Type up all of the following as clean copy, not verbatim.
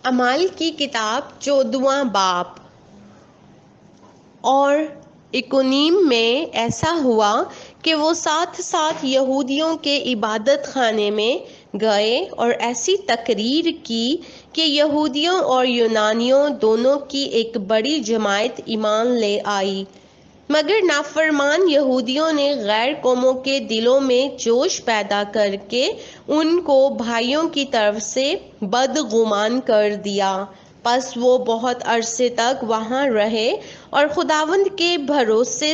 اعمال کی کتاب 14واں باب۔ اور اکونیم میں ایسا ہوا کہ وہ ساتھ ساتھ یہودیوں کے عبادت خانے میں گئے اور ایسی تقریر کی کہ یہودیوں اور یونانیوں دونوں کی ایک بڑی جماعت ایمان لے آئی، مگر نافرمان یہودیوں نے غیر قوموں کے دلوں میں جوش پیدا کر کے ان کو بھائیوں کی طرف سے بدگمان کر دیا۔ پس وہ بہت عرصے تک وہاں رہے اور خداوند کے بھروسے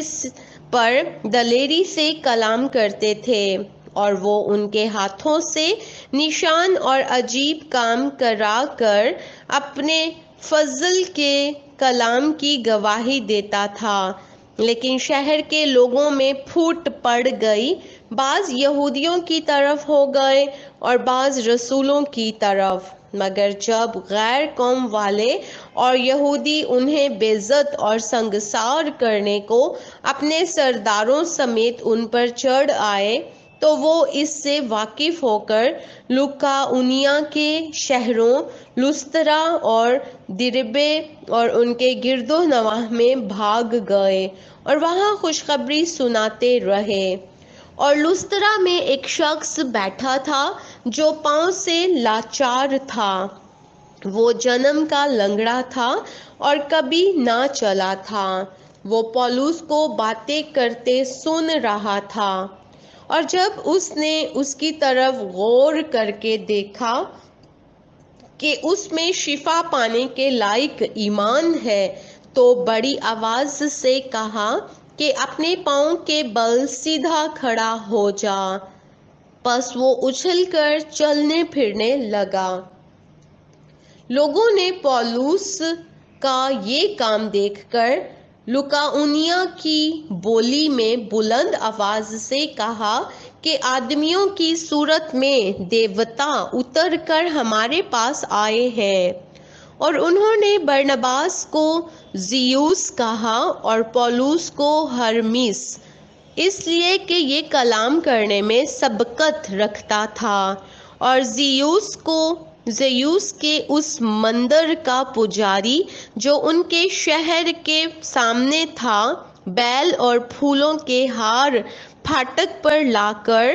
پر دلیری سے کلام کرتے تھے، اور وہ ان کے ہاتھوں سے نشان اور عجیب کام کرا کر اپنے فضل کے کلام کی گواہی دیتا تھا۔ لیکن شہر کے لوگوں میں پھوٹ پڑ گئی، بعض یہودیوں کی طرف ہو گئے اور بعض رسولوں کی طرف، مگر جب غیر قوم والے اور یہودی انہیں بے عزت اور سنگسار کرنے کو اپنے سرداروں سمیت ان پر چڑھ آئے، تو وہ اس سے واقف ہو کر لوکاؤنیا کے شہروں لسترا اور دربے اور ان کے گرد و نواح میں بھاگ گئے اور وہاں خوشخبری سناتے رہے۔ اور لسترا میں ایک شخص بیٹھا تھا جو پاؤں سے لاچار تھا، وہ جنم کا لنگڑا تھا اور کبھی نہ چلا تھا۔ وہ پولس کو باتیں کرتے سن رہا تھا، اور جب اس نے اس کی طرف غور کر کے دیکھا کہ اس میں شفا پانے کے لائق ایمان ہے، تو بڑی آواز سے کہا کہ اپنے پاؤں کے بل سیدھا کھڑا ہو جا۔ پس وہ اچھل کر چلنے پھرنے لگا۔ لوگوں نے پولس کا یہ کام دیکھ کر لوکاؤنیا کی بولی میں بلند آواز سے کہا کہ آدمیوں کی صورت میں دیوتا اتر کر ہمارے پاس آئے ہیں۔ اور انہوں نے برنباس کو زیوس کہا اور پولس کو ہرمیس، اس لیے کہ یہ کلام کرنے میں سبقت رکھتا تھا، اور زیوس کو زیوس کے اس مندر کا پجاری جو ان کے شہر کے سامنے تھا، بیل اور پھولوں کے ہار پھاٹک پر لا کر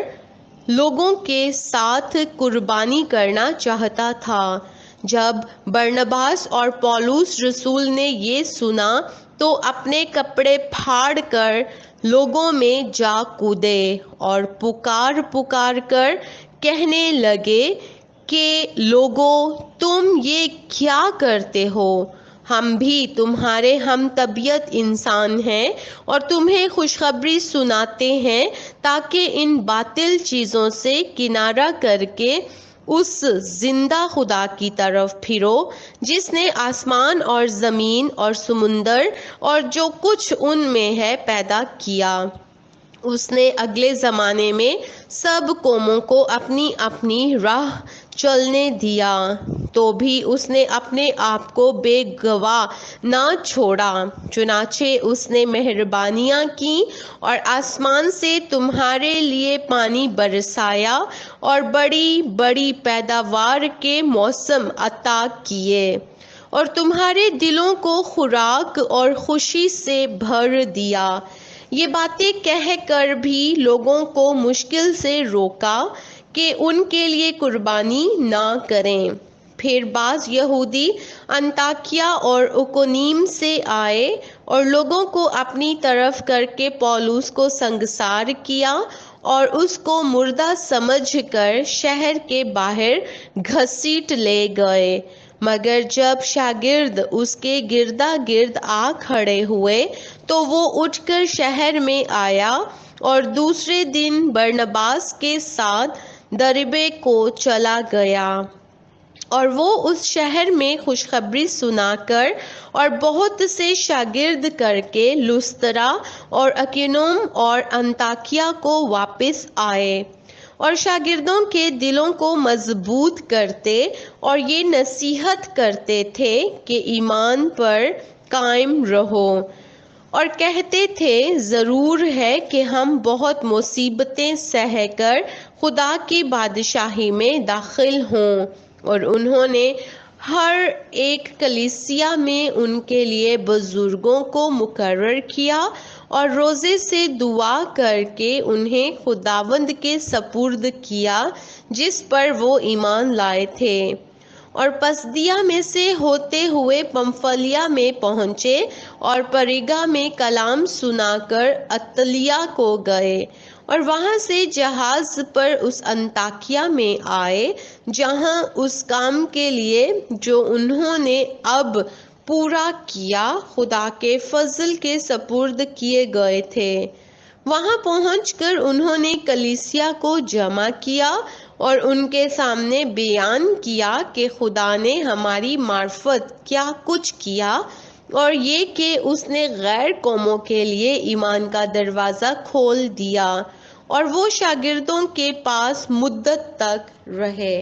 لوگوں کے ساتھ قربانی کرنا چاہتا تھا۔ جب برنباس اور پولس رسول نے یہ سنا تو اپنے کپڑے پھاڑ کر لوگوں میں جا کودے اور پکار پکار کر کہنے لگے کہ لوگو، تم یہ کیا کرتے ہو؟ ہم بھی تمہارے ہم طبیعت انسان ہیں اور تمہیں خوشخبری سناتے ہیں تاکہ ان باطل چیزوں سے کنارہ کر کے اس زندہ خدا کی طرف پھرو جس نے آسمان اور زمین اور سمندر اور جو کچھ ان میں ہے پیدا کیا۔ اس نے اگلے زمانے میں سب قوموں کو اپنی اپنی راہ چلنے دیا، تو بھی اس نے اپنے آپ کو بے گواہ نہ چھوڑا۔ چنانچہ اس نے مہربانیاں کی اور آسمان سے تمہارے لیے پانی برسایا اور بڑی بڑی پیداوار کے موسم عطا کیے، اور تمہارے دلوں کو خوراک اور خوشی سے بھر دیا۔ یہ باتیں کہہ کر بھی لوگوں کو مشکل سے روکا کہ ان کے لیے قربانی نہ کریں۔ پھر بعض یہودی انطاکیہ اور اکونیم سے آئے اور لوگوں کو اپنی طرف کر کے پولس کو سنگسار کیا اور اس کو مردہ سمجھ کر شہر کے باہر گھسیٹ لے گئے۔ مگر جب شاگرد اس کے گردا گرد آ کھڑے ہوئے تو وہ اٹھ کر شہر میں آیا اور دوسرے دن برنباس کے ساتھ دربے کو چلا گیا، اور وہ اس شہر میں خوشخبری سنا کر اور بہت سے شاگرد کر کے لسترا اور اکونیم اور انطاکیہ کو واپس آئے، اور شاگردوں کے دلوں کو مضبوط کرتے اور یہ نصیحت کرتے تھے کہ ایمان پر قائم رہو، اور کہتے تھے ضرور ہے کہ ہم بہت مصیبتیں سہ کر خدا کی بادشاہی میں داخل ہوں۔ اور انہوں نے ہر ایک کلیسیا میں ان کے لیے بزرگوں کو مقرر کیا اور روزے سے دعا کر کے انہیں خداوند کے سپرد کیا جس پر وہ ایمان لائے تھے، اور پسدیا میں سے ہوتے ہوئے پمفلیا میں پہنچے اور پریگا میں کلام سنا کر اتلیا کو گئے، اور وہاں سے جہاز پر اس انطاکیہ میں آئے جہاں اس کام کے لیے جو انہوں نے اب پورا کیا خدا کے فضل کے سپرد کیے گئے تھے۔ وہاں پہنچ کر انہوں نے کلیسیا کو جمع کیا اور ان کے سامنے بیان کیا کہ خدا نے ہماری معرفت کیا کچھ کیا، اور یہ کہ اس نے غیر قوموں کے لیے ایمان کا دروازہ کھول دیا، اور وہ شاگردوں کے پاس مدت تک رہے۔